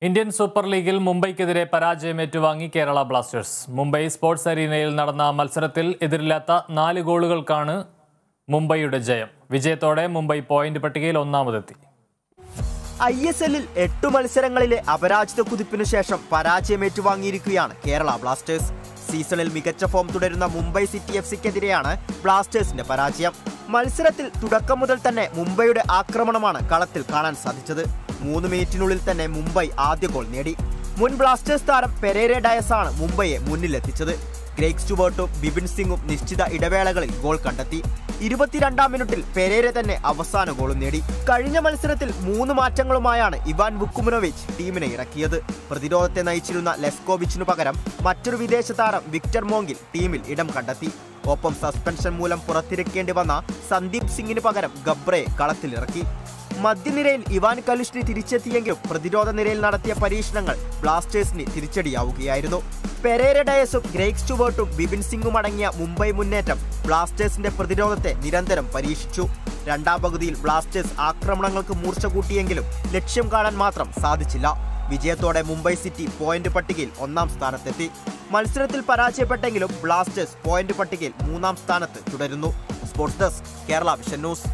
Indian super ലീഗിൽ മുംബൈക്കെതിരെ പരാജയം ഏറ്റുവാങ്ങി കേരള ബ്ലാസ്റ്റേഴ്സ്. മുംബൈ സ്പോർട്സ് അരീനയിൽ നടന്ന മത്സരത്തിൽ എതിരില്ലാത്ത 4 ഗോളുകൾക്കാണ് മുംബൈയുടെ ജയം. വിജയത്തോടെ മുംബൈ പോയിന്റ് പട്ടികയിൽ ഒന്നാമതെത്തി. ISLൽ 8 മത്സരങ്ങളിലെ അപരാജിത കുതിപ്പിനു ശേഷം പരാജയം ഏറ്റുവാങ്ങിയിരിക്കുകയാണ് കേരള ബ്ലാസ്റ്റേഴ്സ്. സീസണിൽ മികച്ച ഫോം തുടരുന്ന മുംബൈ സിറ്റി FCക്കെതിരെയാണ് ബ്ലാസ്റ്റേഴ്സിന്റെ പരാജയം. മത്സരത്തിൽ തുടക്കം മുതൽ തന്നെ മുംബൈയുടെ ആക്രമണമാണ് കളത്തിൽ കാണാൻ സാധിച്ചത്. 3 മിനിറ്റിനുള്ളിൽ തന്നെ മുംബൈ ആദ്യ ഗോൾ നേടി. മുൻ ബ്ലാസ്റ്റേഴ്സ് താരം പെരേര ഡയസാണ് മുംബൈയെ മുന്നിലെത്തിച്ചത്. ഗ്രേഗ് സ്റ്റുവർട്ടും ബിബിൻ സിംഗും നിശ്ചിത ഇടവേളകളിൽ ഗോൾ കണ്ടെത്തി. 22-ാം മിനിറ്റിൽ പെരേര തന്നെ അവസാന ഗോളും നേടി. കഴിഞ്ഞ മത്സരത്തിൽ 3 മാറ്റങ്ങളുമായാണ് ഇവാൻ വുക്കുമുനോവിച്ച് ടീമിനെ ഇറക്കിയത്. പ്രതിരോധത്തെ നയിച്ചിരുന്ന ലെസ്കോവിച്ചിനു പകരം മറ്റൊരു വിദേശ താരം വിക്ടർ മോങ്കിൽ ടീമിൽ ഇടം കണ്ടെത്തി. ഒപ്പം സസ്പെൻഷൻ മൂലം പുറത്തിരിക്കേണ്ടി വന്ന സന്ദീപ് സിംഗിന് പകരം ഗബ്രയെ കളത്തിലിറക്കി. മധ്യനിരയിൽ ഇവാൻ കലുഷ്നി തിരിച്ചെത്തിയെങ്കിലും പ്രതിരോധ നിരയിൽ നടത്തിയ പരീക്ഷണങ്ങൾ ബ്ലാസ്റ്റേഴ്സിന് തിരിച്ചടിയാവുകയായിരുന്നു. പെരേര ഡയസും ഗ്രേഗ് സ്റ്റുവർട്ടും ബിബിൻ സിംഗും അടങ്ങിയ മുംബൈ മുന്നേറ്റം ബ്ലാസ്റ്റേഴ്സിന്റെ പ്രതിരോധത്തെ നിരന്തരം പരീക്ഷിച്ചു. രണ്ടാം പകുതിയിൽ ബ്ലാസ്റ്റേഴ്സ് ആക്രമണങ്ങൾക്ക് മൂർച്ച കൂട്ടിയെങ്കിലും ലക്ഷ്യം കാണാൻ മാത്രം സാധിച്ചില്ല. വിജയത്തോടെ മുംബൈ സിറ്റി പോയിന്റ് പട്ടികയിൽ 1-ാം സ്ഥാനത്തെത്തി. മത്സരത്തിൽ പരാജയപ്പെട്ടെങ്കിലും ബ്ലാസ്റ്റേഴ്സ് പോയിന്റ് പട്ടികയിൽ 3-ാം സ്ഥാനത്ത് തുടരുന്നു. Sports desk, Kerala vision news.